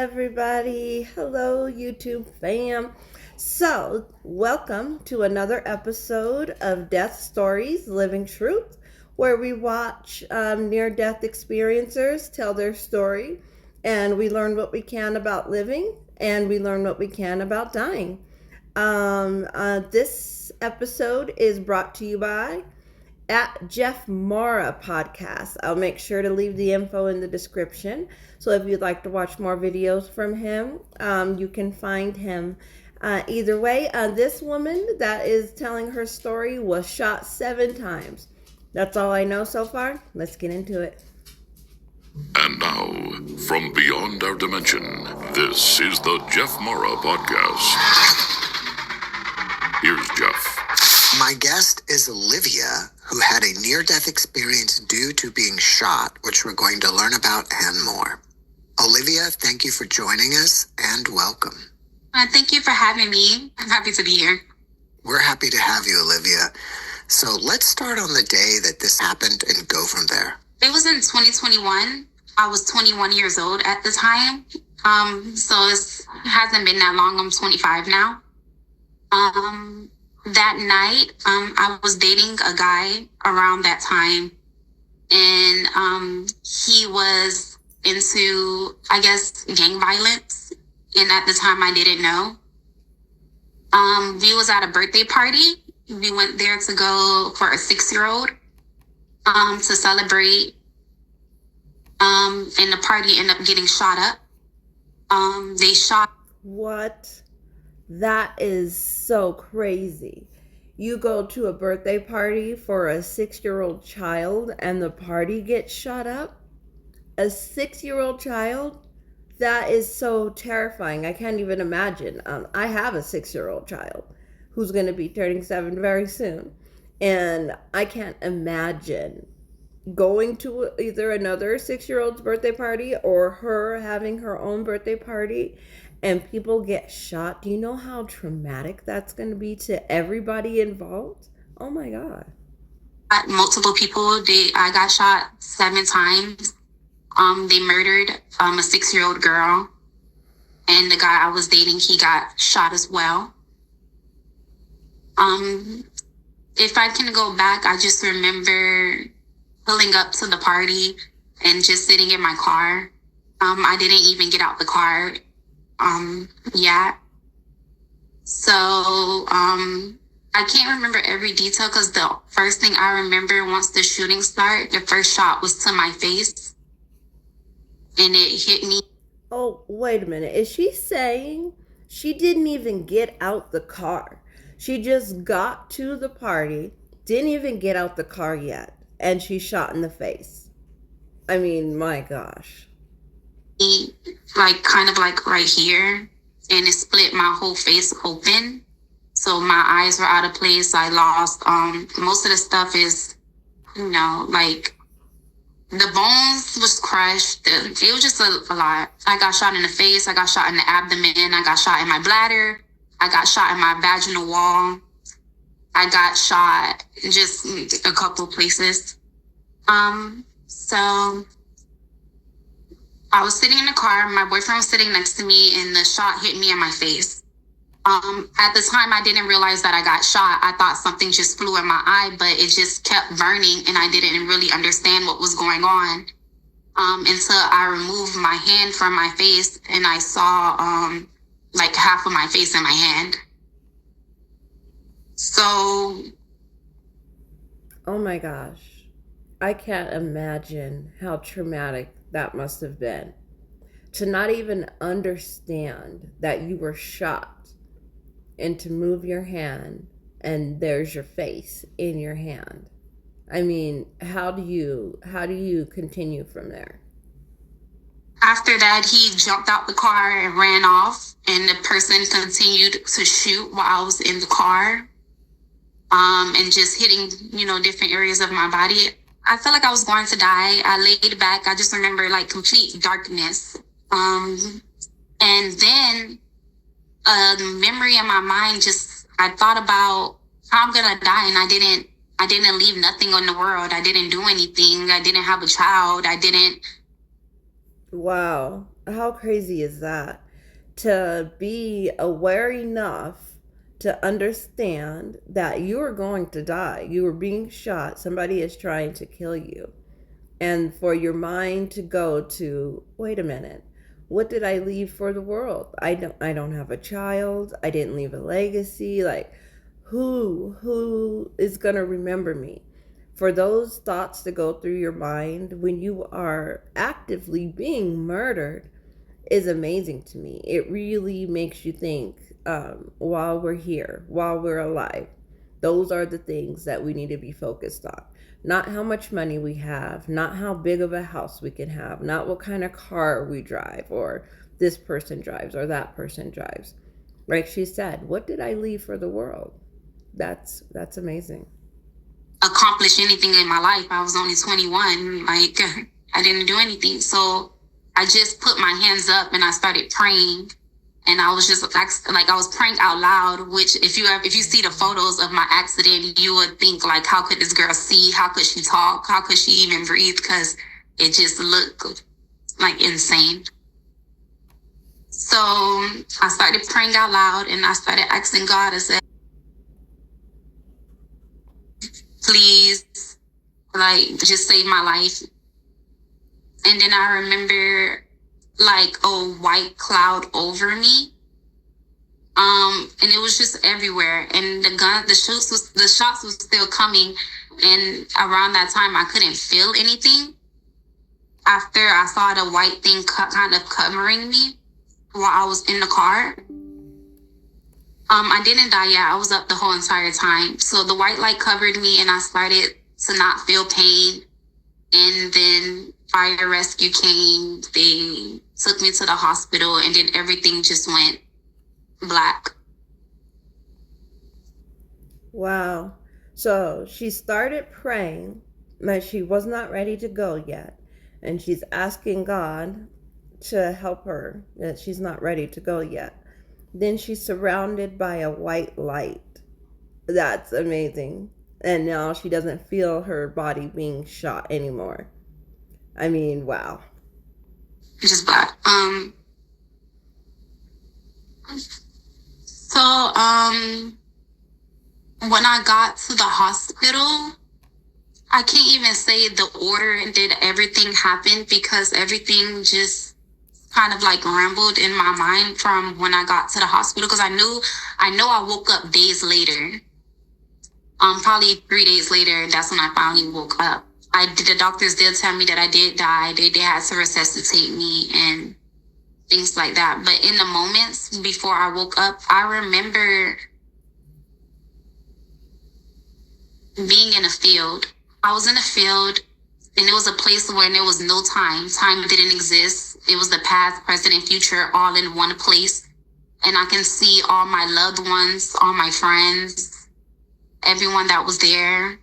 everybody. Hello, YouTube fam. So, welcome to another episode of Death Stories Living Truth, where we watch near death experiencers tell their story and we learn what we can about living and we learn what we can about dying. This episode is brought to you by at Jeff Mara podcast. I'll make sure to leave the info in the description. So if you'd like to watch more videos from him, you can find him. Either way, this woman that is telling her story was shot 7 times. That's all I know so far. Let's get into it. And now, from beyond our dimension, this is the Jeff Mara podcast. Here's Jeff. My guest is Olivia, who had a near-death experience due to being shot, which we're going to learn about and more. Olivia, thank you for joining us and welcome. Thank you for having me. I'm happy to be here. We're happy to have you, Olivia. So let's start on the day that this happened and go from there. It was in 2021. I was 21 years old at the time. So it hasn't been that long. I'm 25 now. That night, I was dating a guy around that time, and he was into, I guess, gang violence, and at the time I didn't know. We was at a birthday party. We went there to go for a 6-year-old to celebrate, and the party ended up getting shot up. They shot. What? That is so crazy. You go to a birthday party for a 6-year-old child and the party gets shot up? A 6-year-old child? That is so terrifying. I can't even imagine. I have a 6-year-old child who's going to be turning 7 very soon. And I can't imagine going to either another 6-year-old's birthday party or her having her own birthday party and people get shot. Do you know how traumatic that's going to be to everybody involved? Oh my God. Multiple people. I got shot 7 times. They murdered a 6-year-old girl, and the guy I was dating, he got shot as well. If I can go back, I just remember pulling up to the party and just sitting in my car. I didn't even get out the car. So, I can't remember every detail because the first thing I remember once the shooting started, the first shot was to my face and it hit me. Oh, wait a minute. Is she saying she didn't even get out the car? She just got to the party, didn't even get out the car yet, and she's shot in the face. I mean, my gosh. Like kind of like right here, and it split my whole face open, so my eyes were out of place. I lost most of the stuff is, like the bones was crushed. It was just a lot. I got shot in the face, I got shot in the abdomen, I got shot in my bladder, I got shot in my vaginal wall, I got shot just a couple places. So I was sitting in the car, my boyfriend was sitting next to me, and the shot hit me in my face. At the time, I didn't realize that I got shot. I thought something just flew in my eye, but it just kept burning, and I didn't really understand what was going on until I removed my hand from my face, and I saw like half of my face in my hand. So. Oh my gosh. I can't imagine how traumatic that must have been. To not even understand that you were shot and to move your hand and there's your face in your hand. I mean, how do you continue from there? After that, he jumped out the car and ran off, and the person continued to shoot while I was in the car, and just hitting, different areas of my body. I felt like I was going to die. I laid back. I just remember like complete darkness. And then a memory in my mind, I thought about how I'm going to die. And I didn't leave nothing on the world. I didn't do anything. I didn't have a child. Wow. How crazy is that? To be aware enough to understand that you are going to die. You are being shot. Somebody is trying to kill you. And for your mind to go to, wait a minute, what did I leave for the world? I don't have a child. I didn't leave a legacy. Like, who is going to remember me? For those thoughts to go through your mind when you are actively being murdered is amazing to me. It really makes you think, while we're here, while we're alive. Those are the things that we need to be focused on. Not how much money we have, not how big of a house we can have, not what kind of car we drive, or this person drives or that person drives. Like she said, what did I leave for the world? That's amazing. Accomplish anything in my life. I was only 21. Like, I didn't do anything. So I just put my hands up and I started praying. And I was just like I was praying out loud, which if you see the photos of my accident, you would think like, how could this girl see? How could she talk? How could she even breathe? Because it just looked like insane. So I started praying out loud and I started asking God. I said, please, like, just save my life. And then I remember like a white cloud over me. And it was just everywhere. And the shots was still coming. And around that time, I couldn't feel anything. After I saw the white thing kind of covering me while I was in the car. I didn't die yet. I was up the whole entire time. So the white light covered me and I started to not feel pain. And then fire rescue came. They took me to the hospital and then everything just went black. Wow. So she started praying, but she was not ready to go yet. And she's asking God to help her, that she's not ready to go yet. Then she's surrounded by a white light. That's amazing. And now she doesn't feel her body being shot anymore. I mean, wow. Just black. So, when I got to the hospital, I can't even say the order did everything happen because everything just kind of like rambled in my mind from when I got to the hospital because I know I woke up days later. Probably 3 days later, that's when I finally woke up. The doctors did tell me that I did die. They had to resuscitate me and things like that. But in the moments before I woke up, I remember being in a field. I was in a field and it was a place where there was no time. Time didn't exist. It was the past, present, and future all in one place. And I can see all my loved ones, all my friends, everyone that was there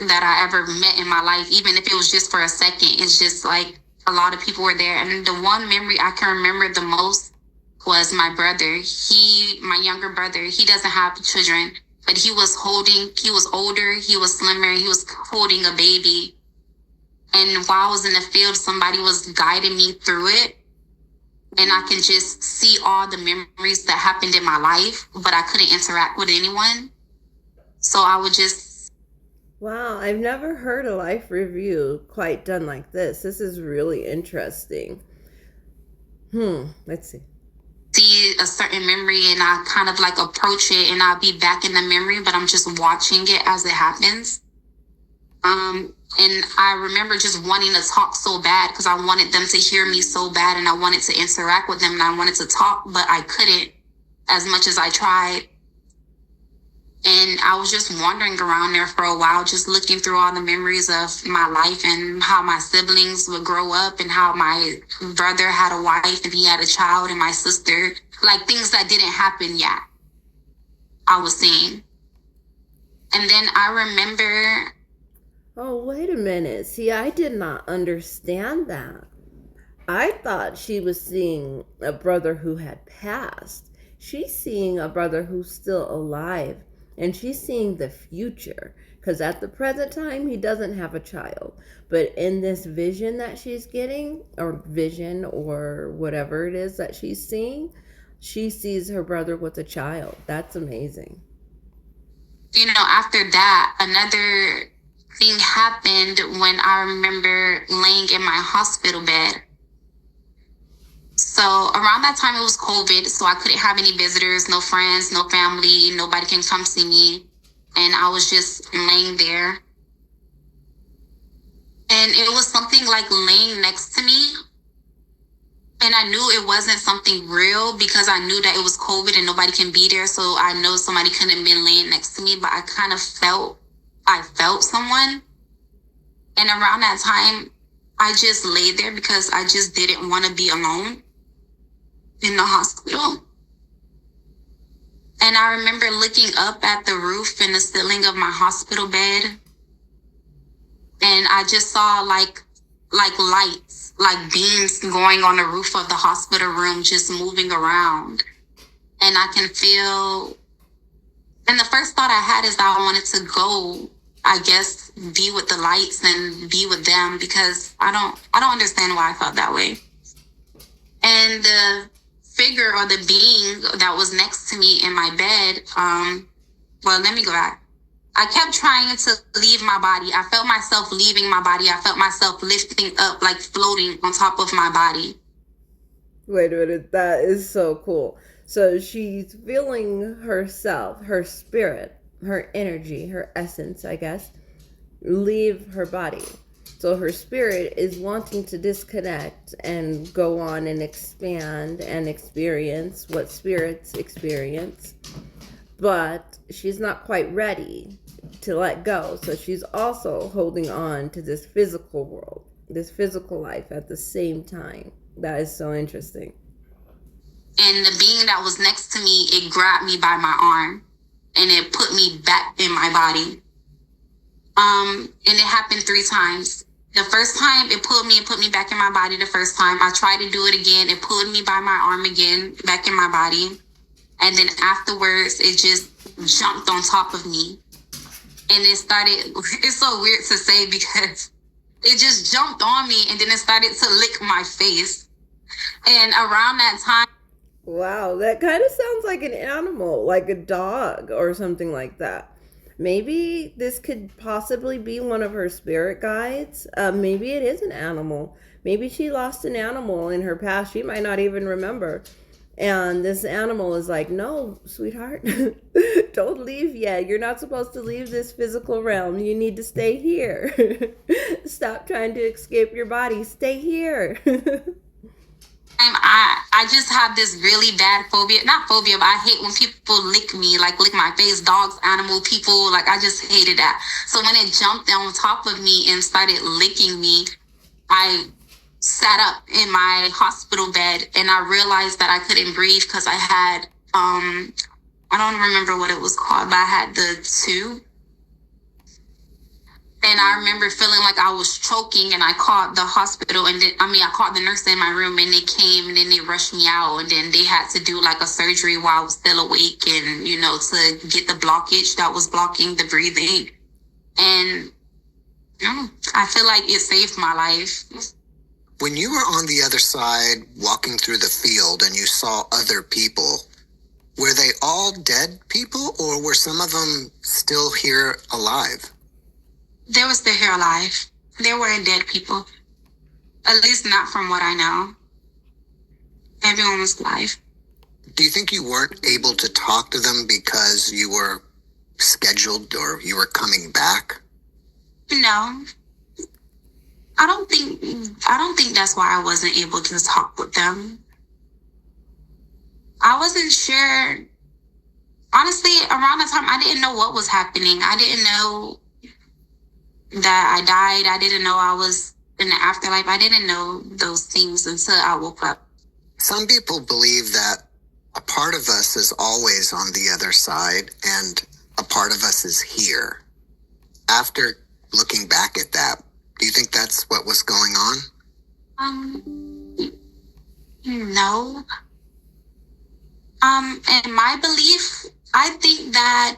that I ever met in my life, even if it was just for a second. It's just like a lot of people were there. And the one memory I can remember the most was my brother. My younger brother, he doesn't have children, but he was older, he was slimmer, he was holding a baby. And while I was in the field, somebody was guiding me through it. And I can just see all the memories that happened in my life, but I couldn't interact with anyone. So I would just... Wow, I've never heard a life review quite done like this. This is really interesting. Let's see. See a certain memory and I kind of like approach it and I'll be back in the memory, but I'm just watching it as it happens. And I remember just wanting to talk so bad because I wanted them to hear me so bad and I wanted to interact with them and I wanted to talk, but I couldn't as much as I tried. And I was just wandering around there for a while, just looking through all the memories of my life and how my siblings would grow up and how my brother had a wife and he had a child and my sister, like things that didn't happen yet, I was seeing. And then I remember... Oh, wait a minute. See, I did not understand that. I thought she was seeing a brother who had passed. She's seeing a brother who's still alive. And she's seeing the future. Because at the present time, he doesn't have a child. But in this vision that she's getting, or vision, or whatever it is that she's seeing, she sees her brother with a child. That's amazing. You know, after that, another thing happened when I remember laying in my hospital bed. So around that time, it was COVID, so I couldn't have any visitors, no friends, no family, nobody can come see me. And I was just laying there. And it was something like laying next to me. And I knew it wasn't something real because I knew that it was COVID and nobody can be there. So I know somebody couldn't have been laying next to me, but I kind of felt someone. And around that time, I just laid there because I just didn't want to be alone in the hospital. And I remember looking up at the roof and the ceiling of my hospital bed. And I just saw like lights, like beams going on the roof of the hospital room, just moving around. And I can feel, and the first thought I had is that I wanted to go, I guess, be with the lights and be with them, because I don't understand why I felt that way. And the figure or the being that was next to me in my bed, well, let me go back. I kept trying to leave my body. I felt myself leaving my body. I felt myself lifting up, like floating on top of my body. Wait a minute, that is so cool. So she's feeling herself, her spirit, her energy, her essence, I guess, leave her body. So her spirit is wanting to disconnect and go on and expand and experience what spirits experience. But she's not quite ready to let go. So she's also holding on to this physical world, this physical life at the same time. That is so interesting. And the being that was next to me, it grabbed me by my arm and it put me back in my body. And it happened 3 times. The first time it pulled me back in my body the first time. I tried to do it again. It pulled me by my arm again, back in my body. And then afterwards, it just jumped on top of me. And it started, it's so weird to say because it just jumped on me and then it started to lick my face. And around that time. Wow, that kind of sounds like an animal, like a dog or something like that. Maybe this could possibly be one of her spirit guides. Maybe it is an animal. Maybe she lost an animal in her past. She might not even remember. And this animal is like, no, sweetheart, don't leave yet. You're not supposed to leave this physical realm. You need to stay here. Stop trying to escape your body. Stay here. I just have this really bad phobia. Not phobia, but I hate when people lick me, like lick my face, dogs, animal, people. Like, I just hated that. So when it jumped on top of me and started licking me, I sat up in my hospital bed and I realized that I couldn't breathe because I had, I don't remember what it was called, but I had the tube. And I remember feeling like I was choking and I called the hospital and then, I called the nurse in my room and they came and then they rushed me out and then they had to do like a surgery while I was still awake and, to get the blockage that was blocking the breathing. And I feel like it saved my life. When you were on the other side, walking through the field and you saw other people, were they all dead people or were some of them still here alive? They were still here alive. They weren't dead people. At least not from what I know. Everyone was alive. Do you think you weren't able to talk to them because you were scheduled or you were coming back? No. I don't think that's why I wasn't able to talk with them. I wasn't sure. Honestly, around the time, I didn't know what was happening. I didn't know that I died. I didn't know I was in the afterlife. I didn't know those things until I woke up. Some people believe that a part of us is always on the other side and a part of us is here. After looking back at that, do you think that's what was going on? No. In my belief, I think that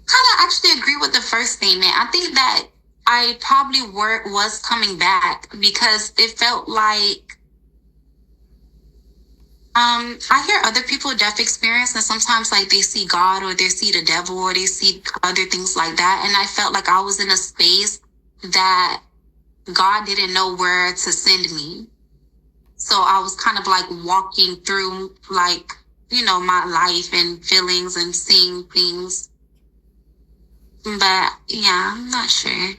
kind of actually agree with the first statement. I think that I probably was coming back because it felt like I hear other people death experience, and sometimes like they see God or they see the devil or they see other things like that. And I felt like I was in a space that God didn't know where to send me. So I was kind of like walking through like, my life and feelings and seeing things. But yeah, I'm not sure.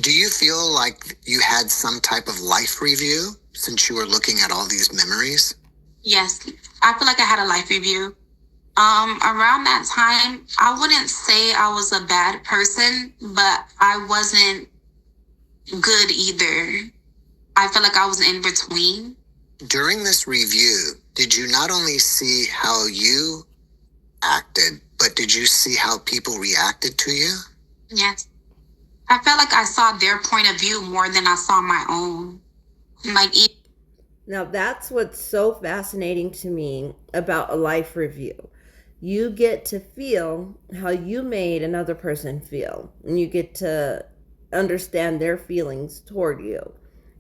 Do you feel like you had some type of life review since you were looking at all these memories? Yes, I feel like I had a life review. Around that time, I wouldn't say I was a bad person, but I wasn't good either. I feel like I was in between. During this review, did you not only see how you acted, but did you see how people reacted to you? Yes. I felt like I saw their point of view more than I saw my own. Like, Now, that's what's so fascinating to me about a life review. You get to feel how you made another person feel, and you get to understand their feelings toward you.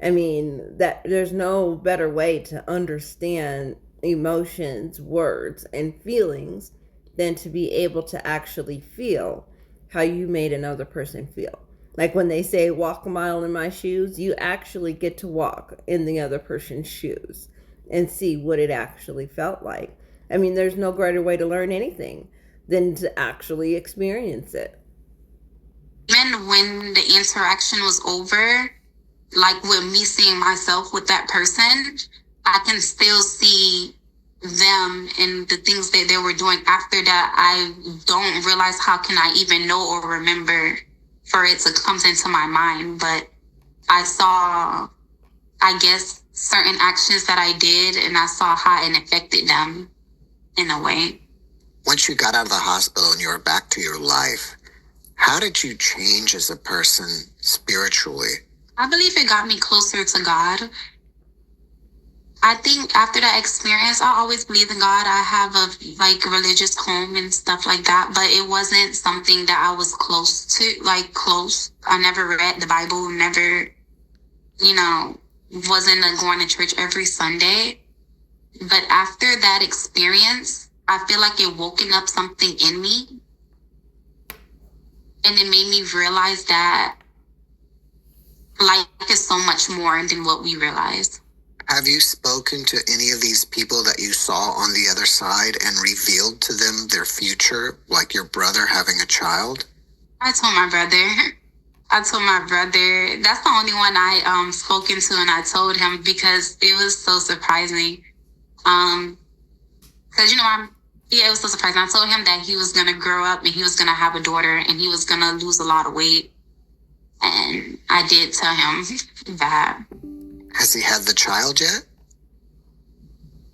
I mean, that there's no better way to understand emotions, words, and feelings than to be able to actually feel how you made another person feel. Like when they say walk a mile in my shoes, you actually get to walk in the other person's shoes and see what it actually felt like. I mean, there's no greater way to learn anything than to actually experience it. even when the interaction was over, like with me seeing myself with that person, I can still see them and the things that they were doing after that. I don't realize how can I even know or remember for it to come into my mind. But I saw, I guess, certain actions that I did, and I saw how it affected them in a way. Once you got out of the hospital and you were back to your life, how did you change as a person spiritually? I believe it got me closer to God. I think after that experience, I always believed in God. I have a religious home and stuff like that, but it wasn't something that I was close to, close. I never read the Bible, never, wasn't going to church every Sunday. But after that experience, I feel like it woken up something in me. And it made me realize that life is so much more than what we realize. Have you spoken to any of these people that you saw on the other side and revealed to them their future, like your brother having a child? I told my brother. That's the only one I spoken to, and I told him because it was so surprising. Because it was so surprising. I told him that he was gonna grow up and he was gonna have a daughter and he was gonna lose a lot of weight, and I did tell him that. Has he had the child yet?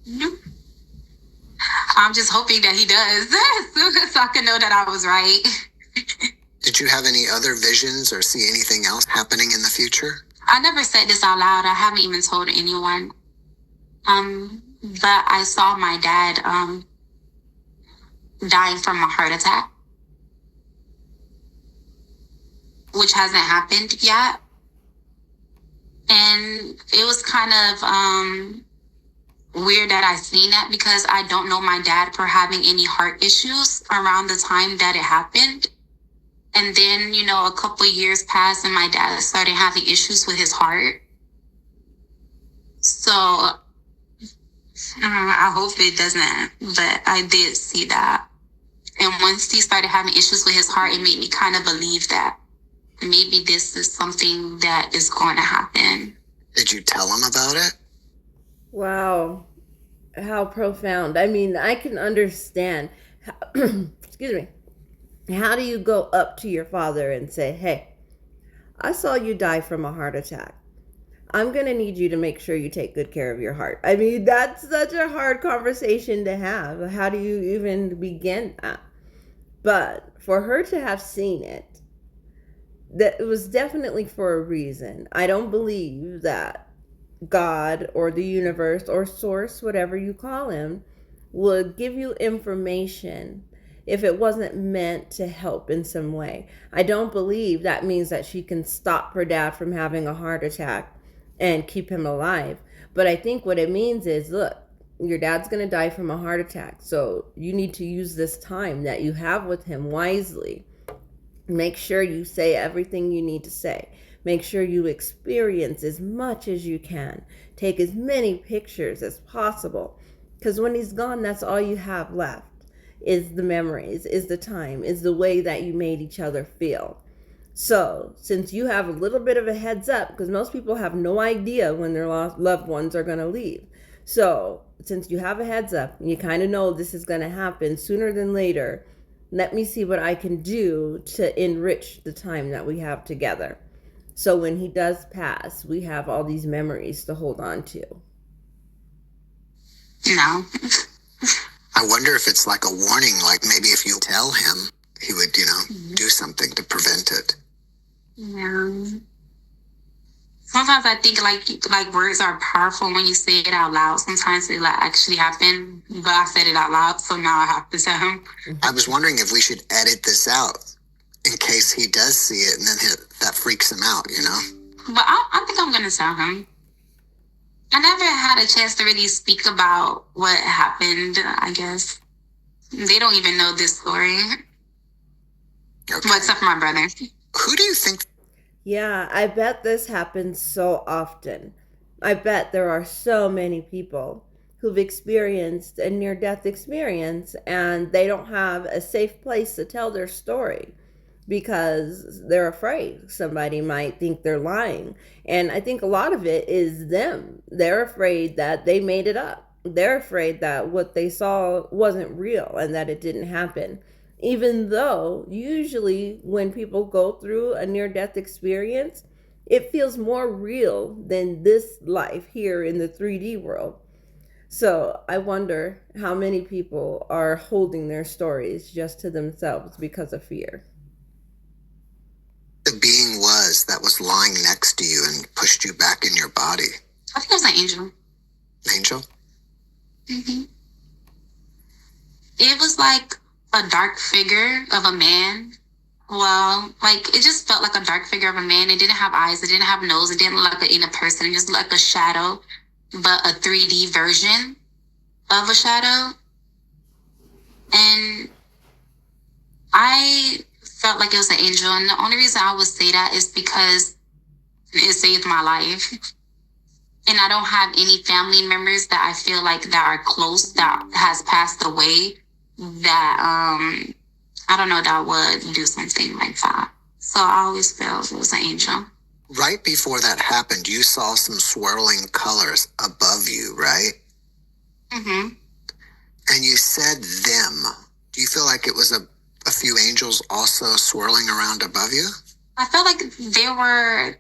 Nope. I'm just hoping that he does, so I can know that I was right. Did you have any other visions or see anything else happening in the future? I never said this out loud. I haven't even told anyone. But I saw my dad dying from a heart attack, which hasn't happened yet. And it was kind of weird that I seen that because I don't know my dad for having any heart issues around the time that it happened. And then, a couple of years passed and my dad started having issues with his heart. So I hope it doesn't, but I did see that. And once he started having issues with his heart, it made me kind of believe that maybe this is something that is going to happen. Did you tell him about it? Wow. How profound. I mean, I can understand. Excuse me. How do you go up to your father and say, hey, I saw you die from a heart attack. I'm going to need you to make sure you take good care of your heart. I mean, that's such a hard conversation to have. How do you even begin that? But for her to have seen it, that it was definitely for a reason. I don't believe that God or the universe or source, whatever you call him, would give you information if it wasn't meant to help in some way. I don't believe that means that she can stop her dad from having a heart attack and keep him alive. But I think what it means is, look, your dad's going to die from a heart attack. So you need to use this time that you have with him wisely. Make sure you say everything you need to say. Make sure you experience as much as you can. Take as many pictures as possible. Because when he's gone, that's all you have left, is the memories, is the time, is the way that you made each other feel. So since you have a little bit of a heads up, because most people have no idea when their loved ones are going to leave. So since you have a heads up, and you kind of know this is going to happen sooner than later, let me see what I can do to enrich the time that we have together. So when he does pass, we have all these memories to hold on to. No. I wonder if it's like a warning, like maybe if you tell him, he would, do something to prevent it. Yeah. Sometimes I think like words are powerful when you say it out loud. Sometimes it actually happen, but I said it out loud, so now I have to tell him. I was wondering if we should edit this out in case he does see it, and then that freaks him out, But I think I'm gonna tell him. I never had a chance to really speak about what happened, I guess. They don't even know this story. Okay. Well, except for my brother. Who do you think? Yeah, I bet this happens so often. I bet there are so many people who've experienced a near-death experience and they don't have a safe place to tell their story because they're afraid somebody might think they're lying. And I think a lot of it is them. They're afraid that they made it up. They're afraid that what they saw wasn't real and that it didn't happen. Even though usually when people go through a near-death experience, it feels more real than this life here in the 3D world. So I wonder how many people are holding their stories just to themselves because of fear. The being was that was lying next to you and pushed you back in your body? I think it was an angel. Angel? Mm-hmm. It was like a dark figure of a man. Well, it just felt like a dark figure of a man. It didn't have eyes. It didn't have nose. It didn't look like a person. It just looked like a shadow, but a 3D version of a shadow. And I felt like it was an angel. And the only reason I would say that is because it saved my life. And I don't have any family members that I feel like that are close that has passed away that, I don't know, that would do something like that. So I always felt it was an angel. Right before that happened, you saw some swirling colors above you, right? Mm-hmm. And you said them. Do you feel like it was a few angels also swirling around above you? I felt like they were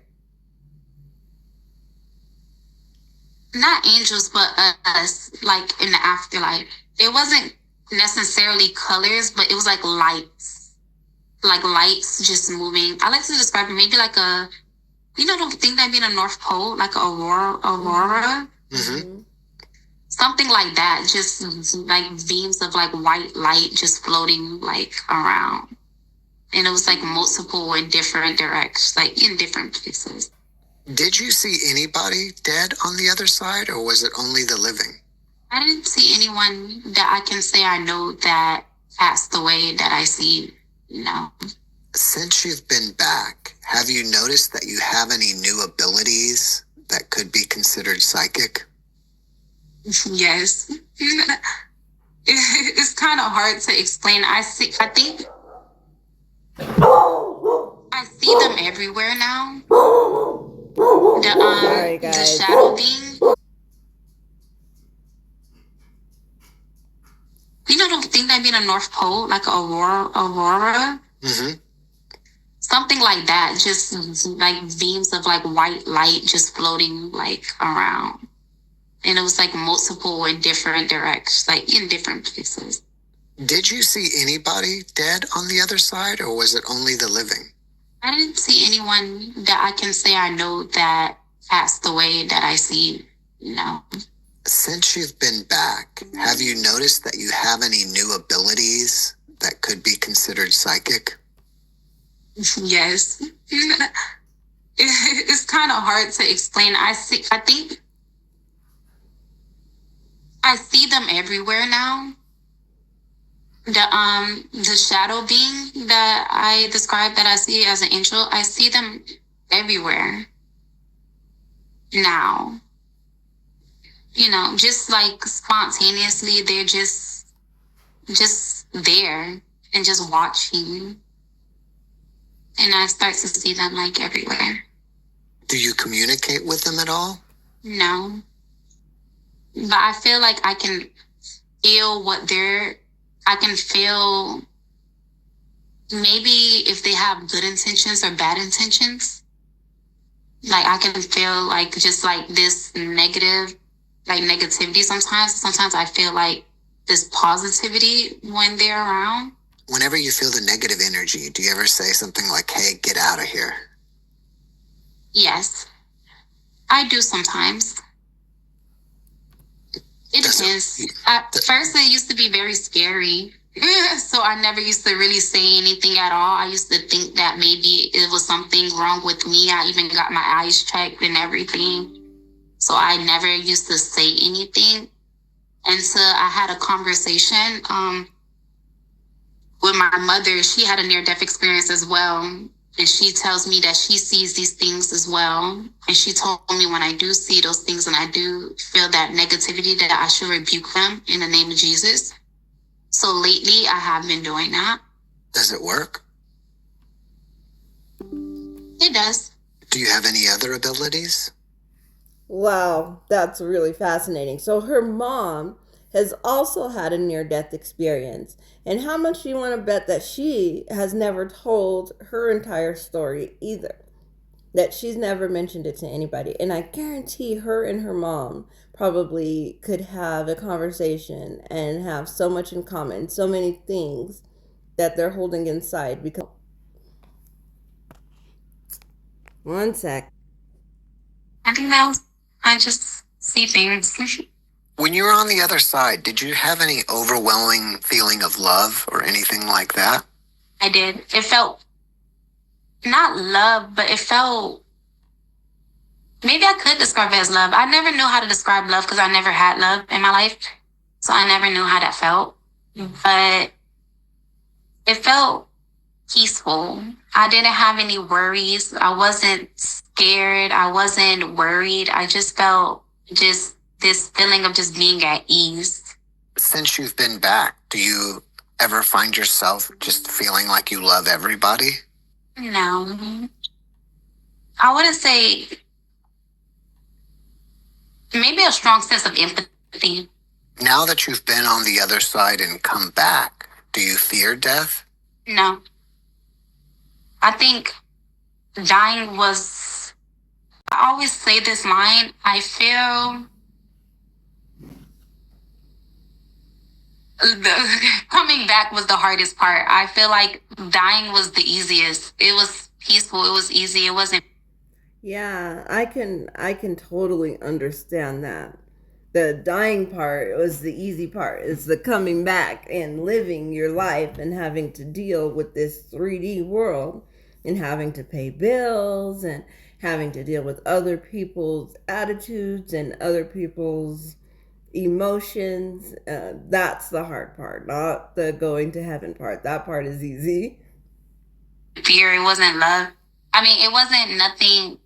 not angels, but us, like in the afterlife. It wasn't necessarily colors, but it was like lights just moving. I like to describe it maybe like a, the thing that be in the North Pole, like a aurora. Mm-hmm. Something like that, just like beams of like white light just floating like around. And it was like multiple in different directions, like in different places. Did you see anybody dead on the other side, or was it only the living? I didn't see anyone that I can say I know that passed away that I see, Since you've been back, have you noticed that you have any new abilities that could be considered psychic? Yes. It's kind of hard to explain. I think I see them everywhere now. Sorry, The guys. shadow being. The thing that be in the North Pole, like a aurora. Mm-hmm. Something like that, just like beams of like white light just floating like around. And it was like multiple in different directions, like in different places. Did you see anybody dead on the other side, or was it only the living? I didn't see anyone that I can say I know that passed away that I see, Since you've been back, have you noticed that you have any new abilities that could be considered psychic? Yes. It's kind of hard to explain. I think I see them everywhere now. The shadow being that I describe that I see as an angel, I see them everywhere now. Just like spontaneously, they're just there and just watching. And I start to see them like everywhere. Do you communicate with them at all? No. But I feel like I can feel I can feel maybe if they have good intentions or bad intentions. Like I can feel like just like this negativity sometimes. Sometimes I feel like this positivity when they're around. Whenever you feel the negative energy, do you ever say something like, hey, get out of here? Yes, I do sometimes. It depends. At first, it used to be very scary. So I never used to really say anything at all. I used to think that maybe it was something wrong with me. I even got my eyes checked and everything. So I never used to say anything until I had a conversation with my mother. She had a near-death experience as well. And she tells me that she sees these things as well. And she told me when I do see those things and I do feel that negativity, that I should rebuke them in the name of Jesus. So lately, I have been doing that. Does it work? It does. Do you have any other abilities? Wow, that's really fascinating. So her mom has also had a near-death experience. And how much do you want to bet that she has never told her entire story either? That she's never mentioned it to anybody. And I guarantee her and her mom probably could have a conversation and have so much in common, so many things that they're holding inside. Because one sec. I think I just see things. When you were on the other side, did you have any overwhelming feeling of love or anything like that? I did. It felt not love, but it felt, maybe I could describe it as love. I never knew how to describe love because I never had love in my life. So I never knew how that felt. But it felt peaceful. I didn't have any worries. I wasn't scared. I wasn't worried. I just felt just this feeling of just being at ease. Since you've been back, do you ever find yourself just feeling like you love everybody? No. I wouldn't say, maybe a strong sense of empathy. Now that you've been on the other side and come back, do you fear death? No. I think dying was, I always say this line, I feel coming back was the hardest part. I feel like dying was the easiest. It was peaceful. It was easy. It wasn't. Yeah, I can totally understand that. The dying part was the easy part. It's the coming back and living your life and having to deal with this 3D world and having to pay bills and having to deal with other people's attitudes and other people's emotions. That's the hard part, not the going to heaven part. That part is easy. Fear. It wasn't love. I mean, it wasn't nothing.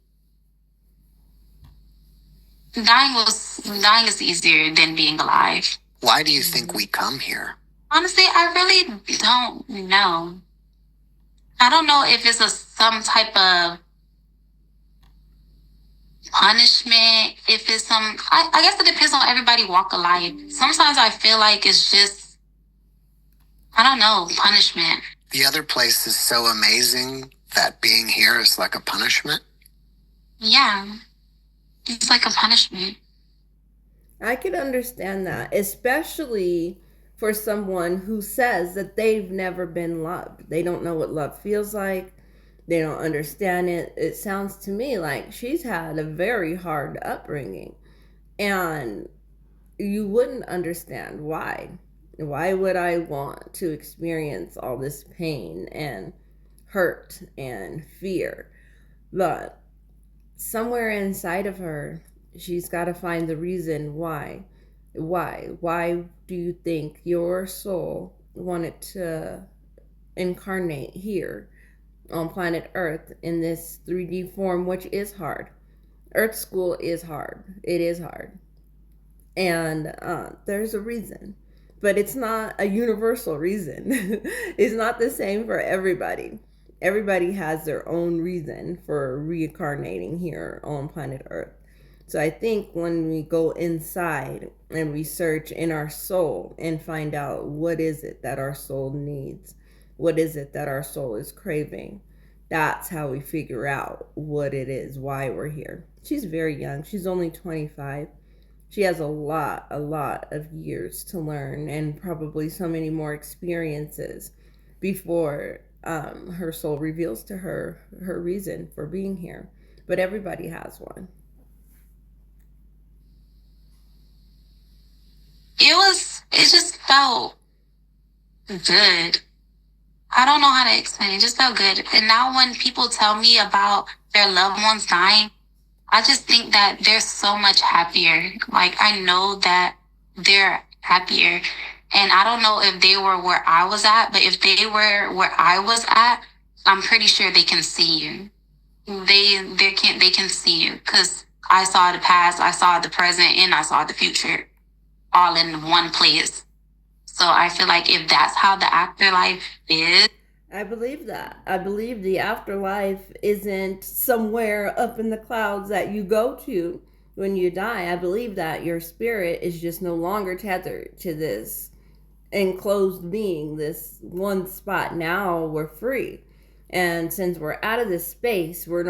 Dying is easier than being alive. Why do you think we come here? Honestly, I really don't know. I don't know if it's some type of punishment, if it's I guess it depends on everybody walk of life. Sometimes I feel like it's just, I don't know, punishment. The other place is so amazing that being here is like a punishment? Yeah, it's like a punishment. I can understand that, especially for someone who says that they've never been loved. They don't know what love feels like. They don't understand it. It sounds to me like she's had a very hard upbringing, and you wouldn't understand why. Why would I want to experience all this pain and hurt and fear? But somewhere inside of her, she's got to find the reason why. Why do you think your soul wanted to incarnate here on planet Earth in this 3D form, which is hard? Earth school is hard. It is hard. And there's a reason. But it's not a universal reason. It's not the same for everybody. Everybody has their own reason for reincarnating here on planet Earth. So I think when we go inside and we search in our soul and find out what is it that our soul needs, what is it that our soul is craving, that's how we figure out what it is, why we're here. She's very young. She's only 25. She has a lot of years to learn and probably so many more experiences before her soul reveals to her her reason for being here. But everybody has one. It just felt good. I don't know how to explain it. It just felt good. And now when people tell me about their loved ones dying, I just think that they're so much happier. Like, I know that they're happier. And I don't know if they were where I was at, but if they were where I was at, I'm pretty sure they can see you. They can see you, because I saw the past, I saw the present, and I saw the future all in one place. So I feel like if that's how the afterlife is, I believe that. I believe the afterlife isn't somewhere up in the clouds that you go to when you die. I believe that your spirit is just no longer tethered to this enclosed being, this one spot. Now we're free. And since we're out of this space, we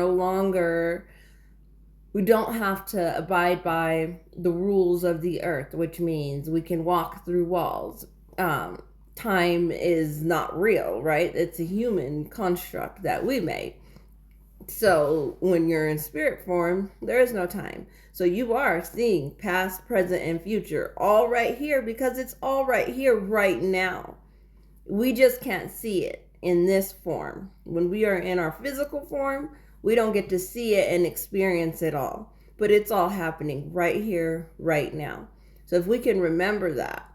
don't have to abide by the rules of the earth, which means we can walk through walls. Time is not real, right? It's a human construct that we made. So when you're in spirit form, there is no time. So you are seeing past, present, and future all right here, because it's all right here right now. We just can't see it in this form. When we are in our physical form, we don't get to see it and experience it all. But it's all happening right here, right now. So if we can remember that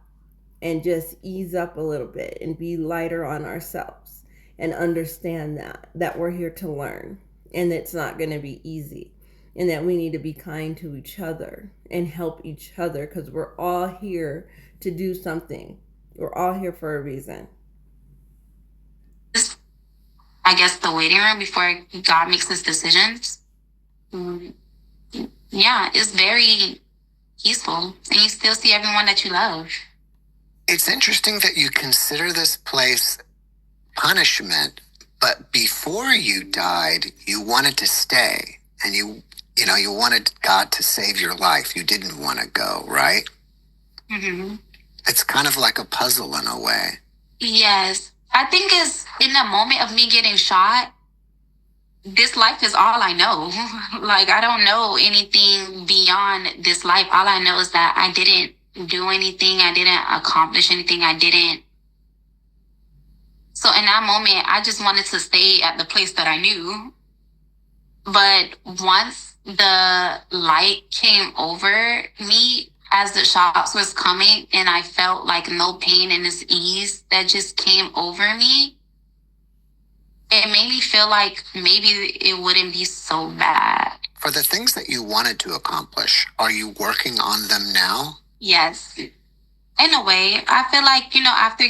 and just ease up a little bit and be lighter on ourselves and understand that we're here to learn, and it's not going to be easy, and that we need to be kind to each other and help each other, because we're all here to do something. We're all here for a reason. I guess, the waiting room before God makes his decisions. Yeah, it's very peaceful, and you still see everyone that you love. It's interesting that you consider this place punishment, but before you died, you wanted to stay, and you wanted God to save your life. You didn't want to go, right? Mm-hmm. It's kind of like a puzzle in a way. Yes. I think it's in the moment of me getting shot, this life is all I know. Like, I don't know anything beyond this life. All I know is that I didn't do anything. I didn't accomplish anything. So in that moment, I just wanted to stay at the place that I knew. But once the light came over me as the shots was coming, and I felt like no pain and this ease that just came over me, it made me feel like maybe it wouldn't be so bad. For the things that you wanted to accomplish, are you working on them now? Yes. In a way, I feel like, after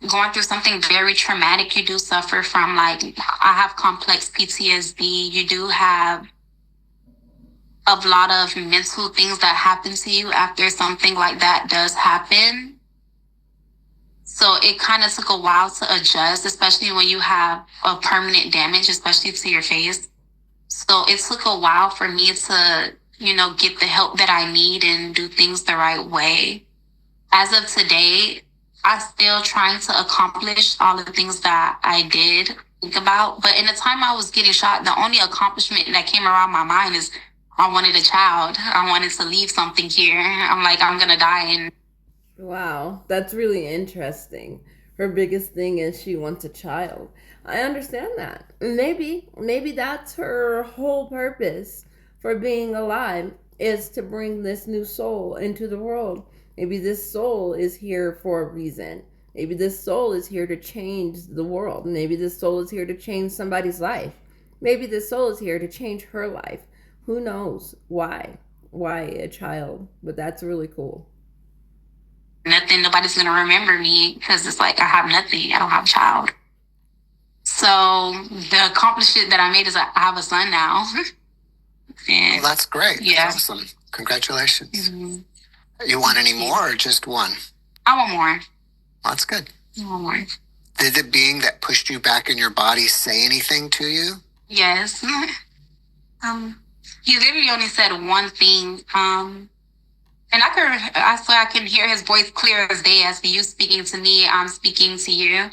going through something very traumatic, you do suffer from, like, I have complex PTSD. You do have a lot of mental things that happen to you after something like that does happen. So it kind of took a while to adjust, especially when you have a permanent damage, especially to your face. So it took a while for me to, get the help that I need and do things the right way. As of today, I'm still trying to accomplish all the things that I did think about. But in the time I was getting shot, the only accomplishment that came around my mind is I wanted a child. I wanted to leave something here. I'm like, I'm going to die and Wow, that's really interesting. Her biggest thing is she wants a child. I understand that. Maybe that's her whole purpose for being alive is to bring this new soul into the world. Maybe this soul is here for a reason. Maybe this soul is here to change the world. Maybe this soul is here to change somebody's life. Maybe this soul is here to change her life. Who knows why? Why a child? But that's really cool. Nothing, nobody's gonna remember me because it's like I have nothing. I don't have a child. So the accomplishment that I made is I have a son now. Well, that's great. Yeah. That's awesome. Congratulations. Mm-hmm. You want any more or just one? I want more. That's good. I want more. Did the being that pushed you back in your body say anything to you? Yes. He literally only said one thing. And I swear I can hear his voice clear as day as you speaking to me, I'm speaking to you.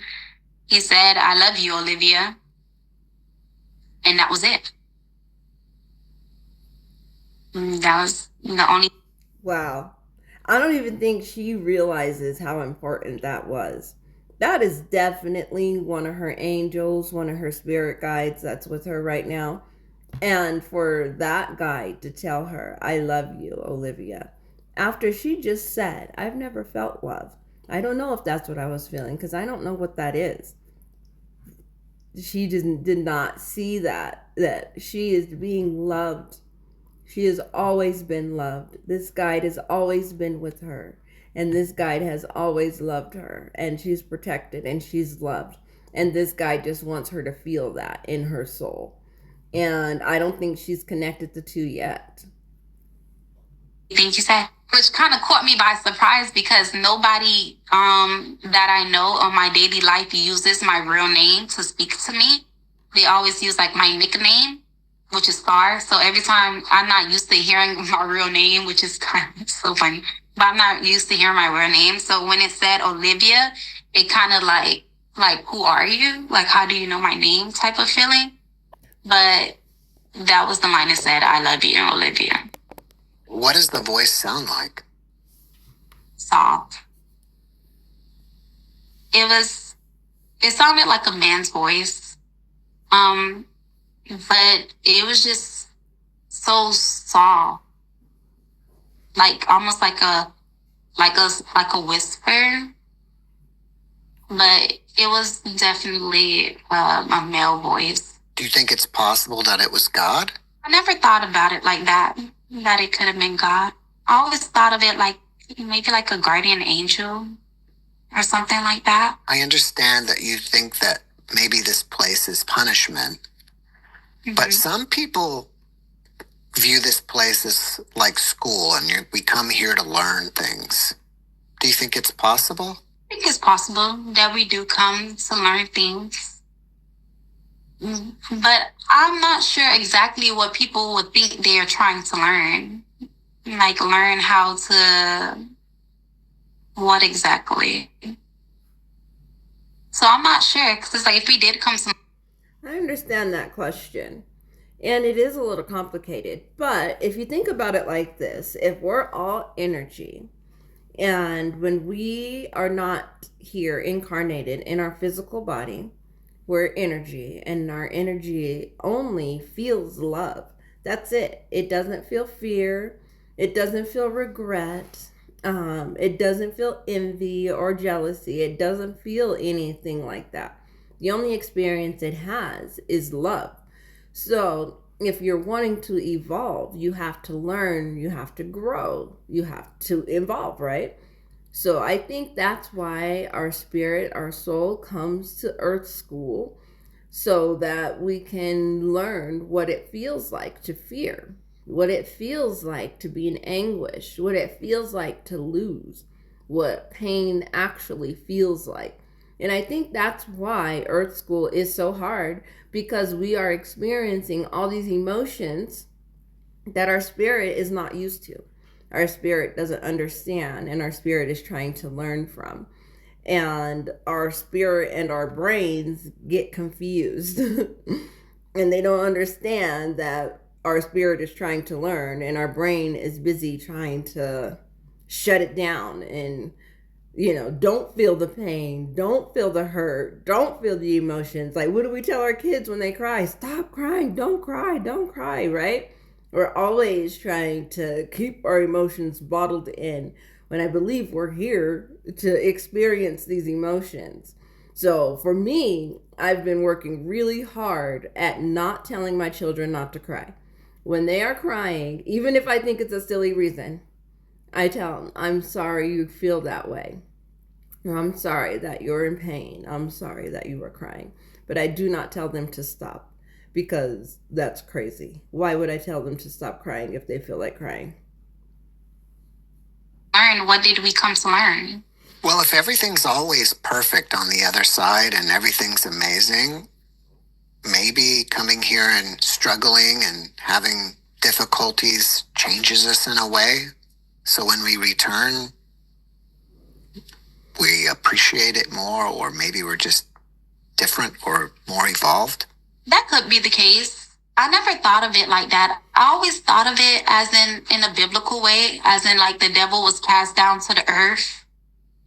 He said, "I love you, Olivia." And that was it. That was the only. Wow. I don't even think she realizes how important that was. That is definitely one of her angels, one of her spirit guides that's with her right now. And for that guide to tell her, "I love you, Olivia," after she just said, "I've never felt love." I don't know if that's what I was feeling because I don't know what that is. She did not see that she is being loved. She has always been loved. This guide has always been with her. And this guide has always loved her. And she's protected and she's loved. And this guide just wants her to feel that in her soul. And I don't think she's connected the two yet. Think you said, which kind of caught me by surprise because nobody that I know on my daily life uses my real name to speak to me. They always use like my nickname, which is Star. So every time I'm not used to hearing my real name, which is kind of so funny, but I'm not used to hearing my real name. So when it said Olivia, it kind of like, who are you? Like, how do you know my name type of feeling? But that was the line that said, "I love you, Olivia." What does the voice sound like? Soft. It sounded like a man's voice. But it was just so soft. Like almost like a whisper. But it was definitely a male voice. Do you think it's possible that it was God? I never thought about it like that it could have been God. I always thought of it like maybe like a guardian angel or something like that. I understand that you think that maybe this place is punishment, but some people view this place as like school and we come here to learn things. Do you think it's possible? I think it's possible that we do come to learn things. But I'm not sure exactly what people would think they are trying to learn. Like learn how to what exactly? So I'm not sure because it's like if we did come to. I understand that question. And it is a little complicated. But if you think about it like this, if we're all energy, and when we are not here incarnated in our physical body, we're energy, and our energy only feels love. That's it. It doesn't feel fear. It doesn't feel regret. It doesn't feel envy or jealousy. It doesn't feel anything like that. The only experience it has is love. So if you're wanting to evolve, you have to learn, you have to grow, you have to evolve, right? So I think that's why our spirit, our soul comes to Earth School so that we can learn what it feels like to fear, what it feels like to be in anguish, what it feels like to lose, what pain actually feels like. And I think that's why Earth School is so hard, because we are experiencing all these emotions that our spirit is not used to. Our spirit doesn't understand, and our spirit is trying to learn from. And our spirit and our brains get confused and they don't understand that our spirit is trying to learn and our brain is busy trying to shut it down and Don't feel the pain, don't feel the hurt, don't feel the emotions. Like, what do we tell our kids when they cry? Stop crying, don't cry, right? We're always trying to keep our emotions bottled in when I believe we're here to experience these emotions. So for me, I've been working really hard at not telling my children not to cry. When they are crying, even if I think it's a silly reason, I tell them, I'm sorry you feel that way. I'm sorry that you're in pain. I'm sorry that you are crying. But I do not tell them to stop, because that's crazy. Why would I tell them to stop crying if they feel like crying? Learn. What did we come to learn? Well, if everything's always perfect on the other side and everything's amazing, maybe coming here and struggling and having difficulties changes us in a way. So when we return, we appreciate it more, or maybe we're just different or more evolved. That could be the case. I never thought of it like that. I always thought of it as in a biblical way, as in like the devil was cast down to the earth,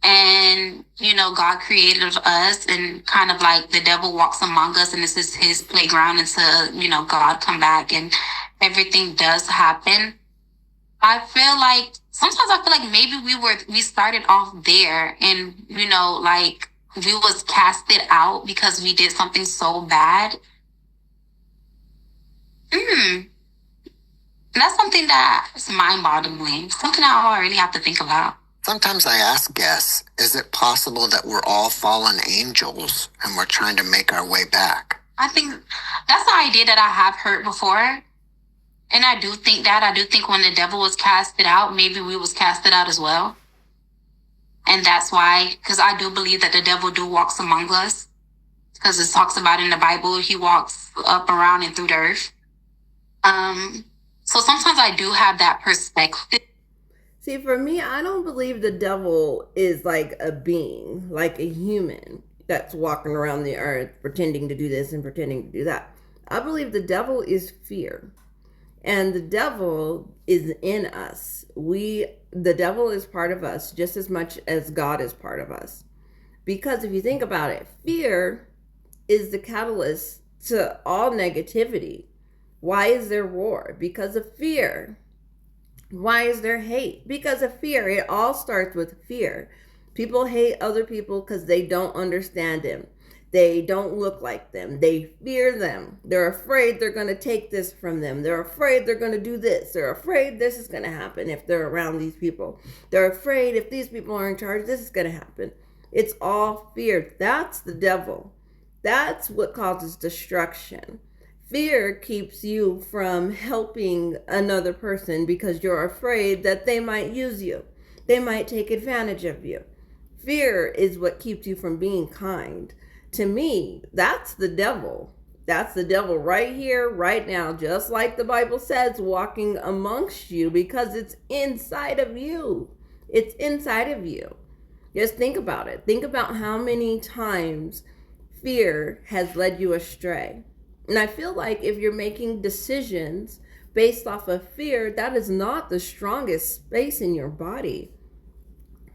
and God created us, and kind of like the devil walks among us, and this is his playground until God come back and everything does happen. Sometimes I feel like maybe we started off there, and like we was casted out because we did something so bad. That's something that's mind-boggling. Something I already have to think about. Sometimes I ask guests, is it possible that we're all fallen angels and we're trying to make our way back? I think that's the idea that I have heard before. And I do think when the devil was casted out, maybe we was casted out as well. And that's why, because I do believe that the devil do walks among us. Because it talks about in the Bible, he walks up, around, and through the earth. So sometimes I do have that perspective. See, for me, I don't believe the devil is like a being, like a human that's walking around the earth pretending to do this and pretending to do that. I believe the devil is fear. And the devil is in us. The devil is part of us just as much as God is part of us. Because if you think about it, fear is the catalyst to all negativity. Why is there war? Because of fear. Why is there hate? Because of fear. It all starts with fear. People hate other people because they don't understand them. They don't look like them. They fear them. They're afraid they're going to take this from them. They're afraid they're going to do this. They're afraid this is going to happen if they're around these people. They're afraid if these people are in charge, this is going to happen. It's all fear. That's the devil. That's what causes destruction. Fear keeps you from helping another person because you're afraid that they might use you. They might take advantage of you. Fear is what keeps you from being kind. To me, that's the devil. That's the devil right here, right now, just like the Bible says, walking amongst you, because it's inside of you. It's inside of you. Just think about it. Think about how many times fear has led you astray. And I feel like if you're making decisions based off of fear, that is not the strongest space in your body.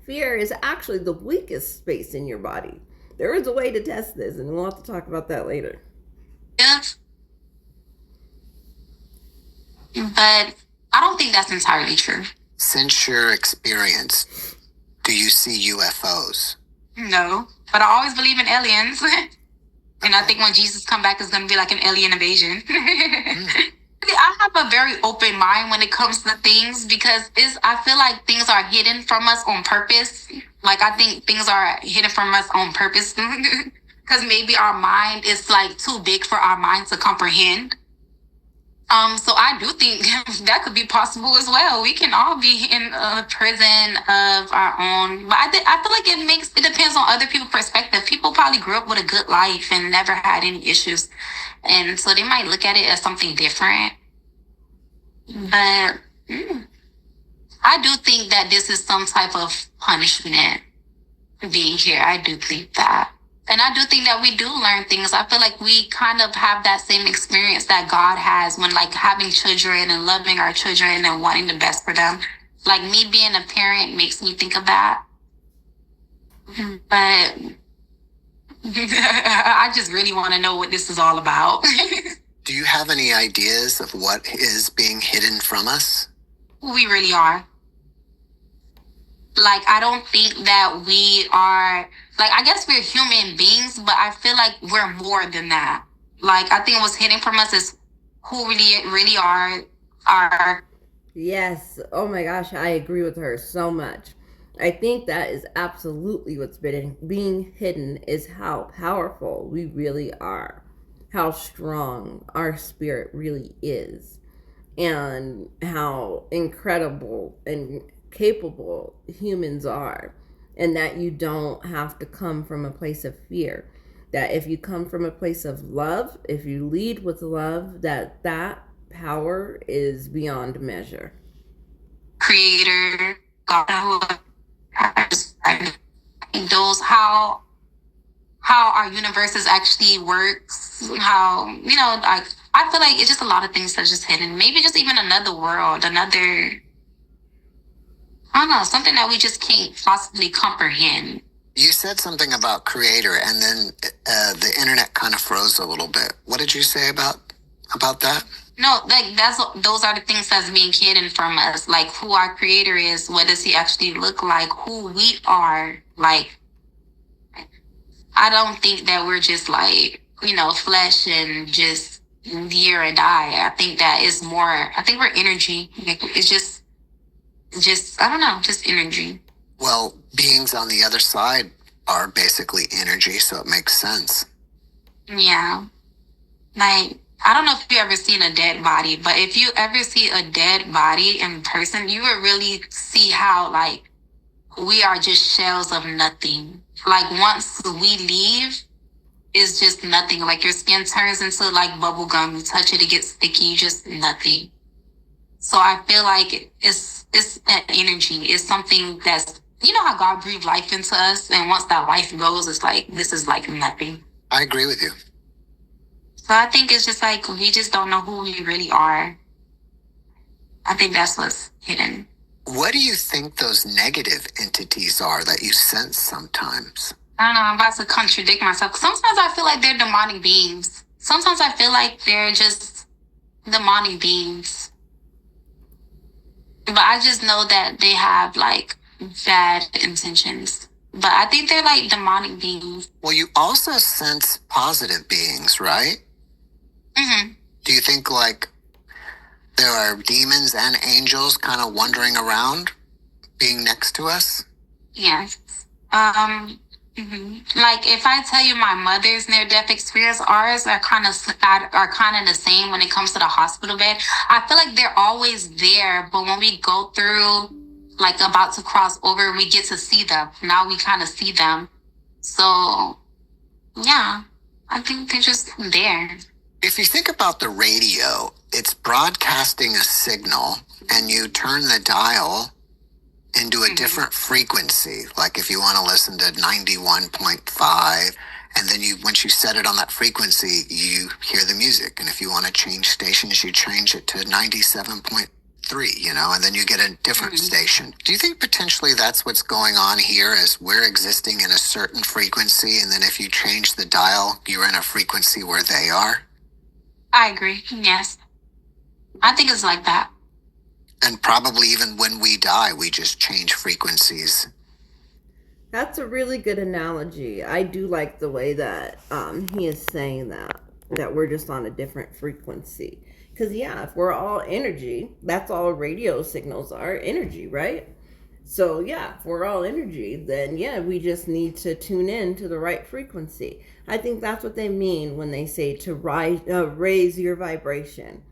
Fear is actually the weakest space in your body. There is a way to test this, and we'll have to talk about that later. Yeah. But I don't think that's entirely true. Since your experience, do you see UFOs? No, but I always believe in aliens. And I think when Jesus come back, it's going to be like an alien invasion. I have a very open mind when it comes to things, because I feel like things are hidden from us on purpose. Like, I think things are hidden from us on purpose because maybe our mind is like too big for our mind to comprehend. So I do think that could be possible as well. We can all be in a prison of our own. But I feel like it depends on other people's perspective. People probably grew up with a good life and never had any issues. And so they might look at it as something different. But I do think that this is some type of punishment being here. I do think that. And I do think that we do learn things. I feel like we kind of have that same experience that God has when, like, having children and loving our children and wanting the best for them. Like, me being a parent makes me think of that. But I just really want to know what this is all about. Do you have any ideas of what is being hidden from us? We really are. Like, I don't think that we are, like, I guess we're human beings, but I feel like we're more than that. Like, I think what's hidden from us is who really are. Yes. Oh my gosh, I agree with her so much. I think that is absolutely what's being hidden is how powerful we really are, how strong our spirit really is, and how incredible and capable humans are, and that you don't have to come from a place of fear. That if you come from a place of love, if you lead with love, that power is beyond measure. Creator, God, those how our universes actually works, how, like, I feel like it's just a lot of things that's just hidden. Maybe just even another world, I don't know, something that we just can't possibly comprehend. You said something about creator, and then the internet kind of froze a little bit. What did you say about that? No, like, those are the things that's being hidden from us. Like, who our creator is, what does he actually look like, who we are. Like, I don't think that we're just like, flesh and just year and die. I think that is more, I think we're energy. Like, it's just, I don't know, just energy. Well, beings on the other side are basically energy, so it makes sense. Yeah. Like, I don't know if you ever seen a dead body, but if you ever see a dead body in person, you would really see how, like, we are just shells of nothing. Like, once we leave, it's just nothing. Like, your skin turns into like bubble gum. You touch it, it gets sticky. You just nothing. So I feel like it's an energy. It's something that's, how God breathed life into us, and once that life goes, it's like, this is like nothing. I agree with you. So I think it's just like, we just don't know who we really are. I think that's what's hidden. What do you think those negative entities are that you sense sometimes? I don't know, I'm about to contradict myself. Sometimes I feel like they're demonic beings. Sometimes I feel like they're just demonic beings. But I just know that they have, like, bad intentions. But I think they're like demonic beings. Well, you also sense positive beings, right? Mm-hmm. Do you think, like, there are demons and angels kind of wandering around, being next to us? Yes. Like, if I tell you my mother's near-death experience, ours are kind of the same when it comes to the hospital bed. I feel like they're always there, but when we go through, like, about to cross over, we get to see them. Now we kind of see them. So, yeah, I think they're just there. If you think about the radio, it's broadcasting a signal, and you turn the dial into a different frequency. Like, if you want to listen to 91.5, and then once you set it on that frequency, you hear the music. And if you want to change stations, you change it to 97.3, and then you get a different station. Do you think potentially that's what's going on here, is we're existing in a certain frequency, and then if you change the dial, you're in a frequency where they are? I agree. Yes. I think it's like that. And probably even when we die, we just change frequencies. That's a really good analogy. I do like the way that he is saying that we're just on a different frequency. Because, yeah, if we're all energy, that's all radio signals are, energy, right? So, yeah, if we're all energy, then, yeah, we just need to tune in to the right frequency. I think that's what they mean when they say to raise your vibration.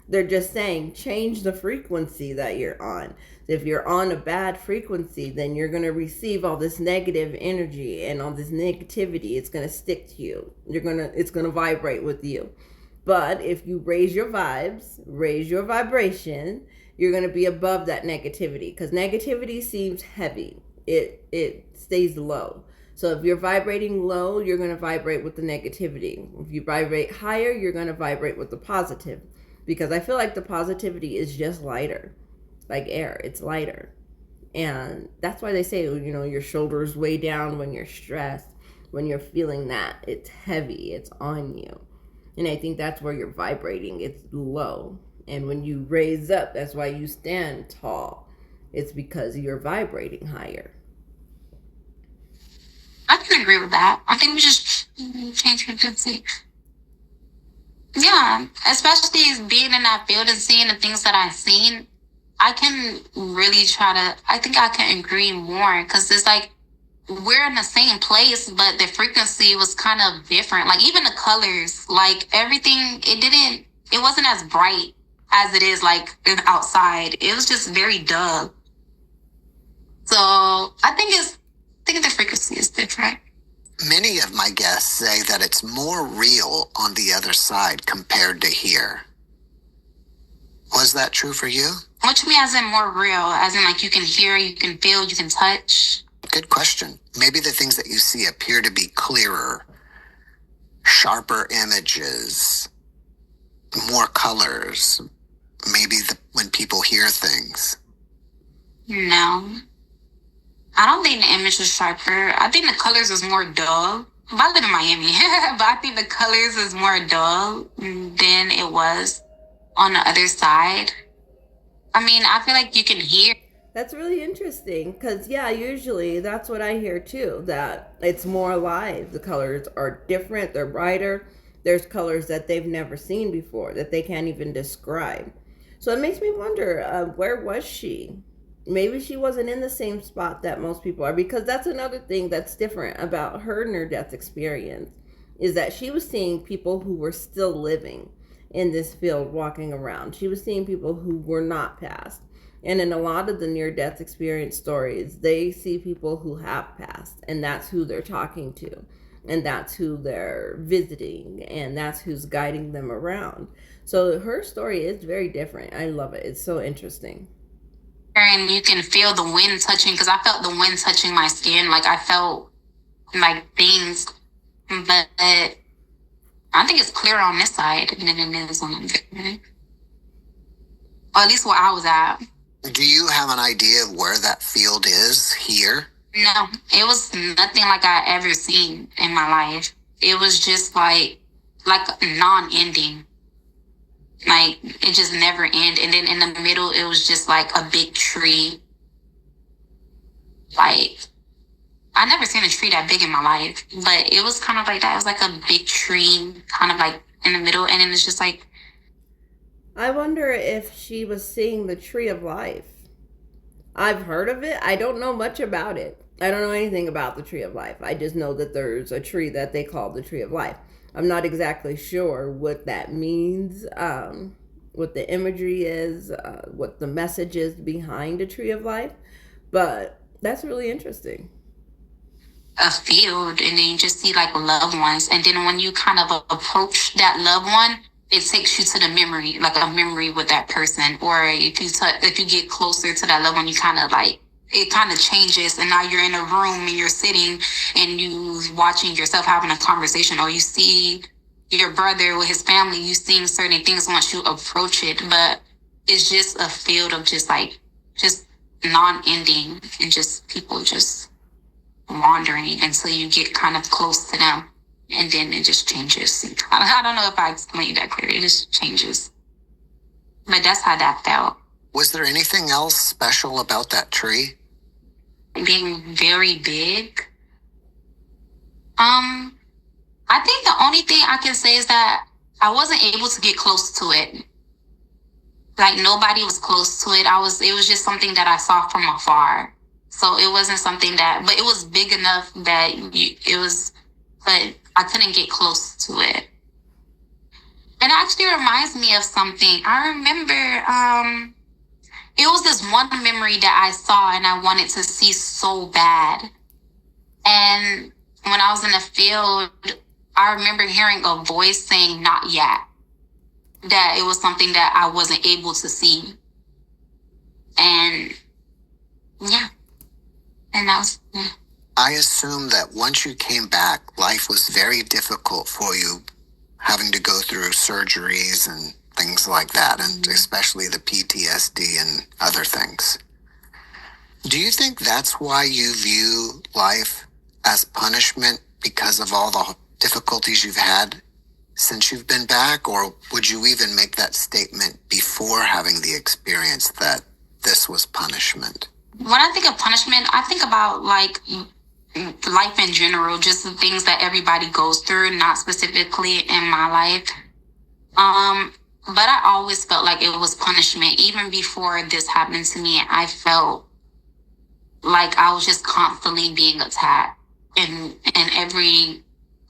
They're just saying change the frequency that you're on. If you're on a bad frequency, then you're going to receive all this negative energy and all this negativity. It's going to stick to you. It's going to vibrate with you. But if you raise your vibes, raise your vibration, you're going to be above that negativity, because negativity seems heavy. It stays low. So if you're vibrating low, you're going to vibrate with the negativity. If you vibrate higher, you're going to vibrate with the positive. Because I feel like the positivity is just lighter, like air. It's lighter. And that's why they say, your shoulders way down when you're stressed, when you're feeling that it's heavy, it's on you. And I think that's where you're vibrating, it's low. And when you raise up, that's why you stand tall. It's because you're vibrating higher. I can agree with that. I think we just change frequency. Yeah, especially being in that field and seeing the things that I've seen, I can really I think I can agree more, because it's like we're in the same place, but the frequency was kind of different. Like even the colors, like everything, it wasn't as bright as it is like outside. It was just very dull. So I think the frequency is different. Many of my guests say that it's more real on the other side compared to here. Was that true for you? What you mean as in more real? As in like you can hear, you can feel, you can touch? Good question. Maybe the things that you see appear to be clearer, sharper images, more colors. Maybe when people hear things. No. I don't think the image was sharper. I think the colors was more dull. I live in Miami, but I think the colors is more dull than it was on the other side. I mean, I feel like you can hear. That's really interesting because, usually that's what I hear too, that it's more alive. The colors are different, they're brighter. There's colors that they've never seen before that they can't even describe. So it makes me wonder, where was she? Maybe she wasn't in the same spot that most people are, because that's another thing that's different about her near-death experience, is that she was seeing people who were still living in this field walking around. She was seeing people who were not passed. And in a lot of the near-death experience stories, they see people who have passed, and that's who they're talking to, and that's who they're visiting, and that's who's guiding them around. So her story is very different. I love it. It's so interesting. And you can feel the wind touching, because I felt the wind touching my skin. Like I felt like things, but I think it's clearer on this side than it is on the other side. Or at least where I was at. Do you have an idea of where that field is here? No, it was nothing like I ever seen in my life. It was just like non-ending. Like it just never ended. And then in the middle, it was just like a big tree. Like I never seen a tree that big in my life, but it was kind of like that. It was like a big tree, kind of like in the middle, and then it's just like. I wonder if she was seeing the tree of life. I've heard of it. I don't know much about it. I don't know anything about the tree of life. I just know that there's a tree that they call the tree of life. I'm not exactly sure what that means, what the imagery is, what the message is behind a tree of life, but that's really interesting. A field, and then you just see like loved ones, and then when you kind of approach that loved one, it takes you to the memory, like a memory with that person. Or if you get closer to that loved one, you kind of like, it kind of changes, and now you're in a room and you're sitting and you watching yourself having a conversation, or you see your brother with his family, you seeing certain things once you approach it. But it's just a field of just non-ending, and just people just wandering until you get kind of close to them, and then it just changes. I don't know if I explained that clearly. It just changes. But that's how that felt. Was there anything else special about that tree? Being very big. I think the only thing I can say is that I wasn't able to get close to it. Like nobody was close to it. It was just something that I saw from afar. So it wasn't something but it was big enough that but I couldn't get close to it. And it actually reminds me of something. I remember, it was this one memory that I saw and I wanted to see so bad. And when I was in the field, I remember hearing a voice saying, "Not yet." That it was something that I wasn't able to see. And yeah. And that was, yeah. I assume that once you came back, life was very difficult for you, having to go through surgeries and things like that, and especially the PTSD and other things. Do you think that's why you view life as punishment because of all the difficulties you've had since you've been back? Or would you even make that statement before having the experience that this was punishment? When I think of punishment, I think about like life in general, just the things that everybody goes through, not specifically in my life. But I always felt like it was punishment. Even before this happened to me, I felt like I was just constantly being attacked in every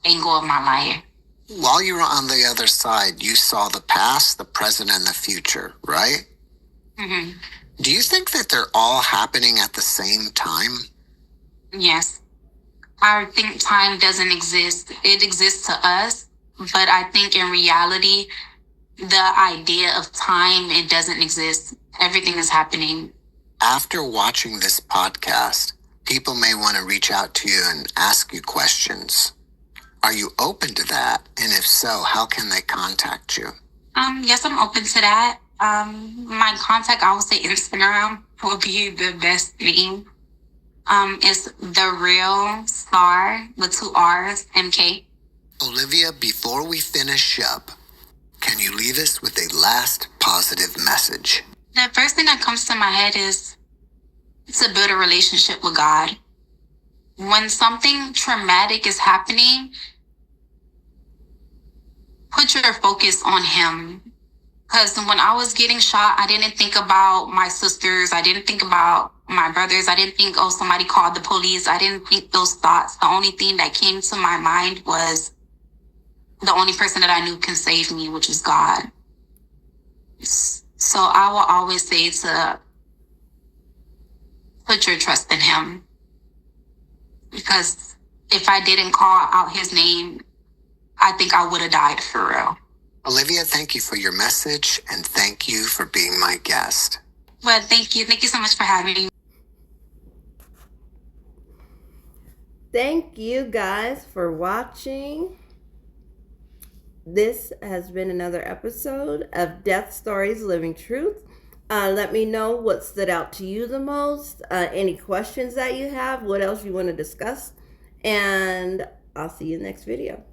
angle of my life. While you were on the other side, you saw the past, the present, and the future, right? Hmm. Do you think that they're all happening at the same time? Yes. I think time doesn't exist. It exists to us, but I think in reality, the idea of time, it doesn't exist. Everything is happening. After watching this podcast, people may want to reach out to you and ask you questions. Are you open to that? And if so, how can they contact you? Yes, I'm open to that. My contact, I would say Instagram will be the best thing. It's The Real Star with 2 R's, MK. Olivia, before we finish up, can you leave us with a last positive message? The first thing that comes to my head is to build a relationship with God. When something traumatic is happening, put your focus on Him. Because when I was getting shot, I didn't think about my sisters. I didn't think about my brothers. I didn't think, oh, somebody called the police. I didn't think those thoughts. The only thing that came to my mind was the only person that I knew can save me, which is God. So I will always say to put your trust in Him. Because if I didn't call out His name, I think I would have died for real. Olivia, thank you for your message, and thank you for being my guest. Well, thank you. Thank you so much for having me. Thank you guys for watching. This has been another episode of Death Stories Living Truth. Let me know what stood out to you the most, any questions that you have, what else you want to discuss, and I'll see you in the next video.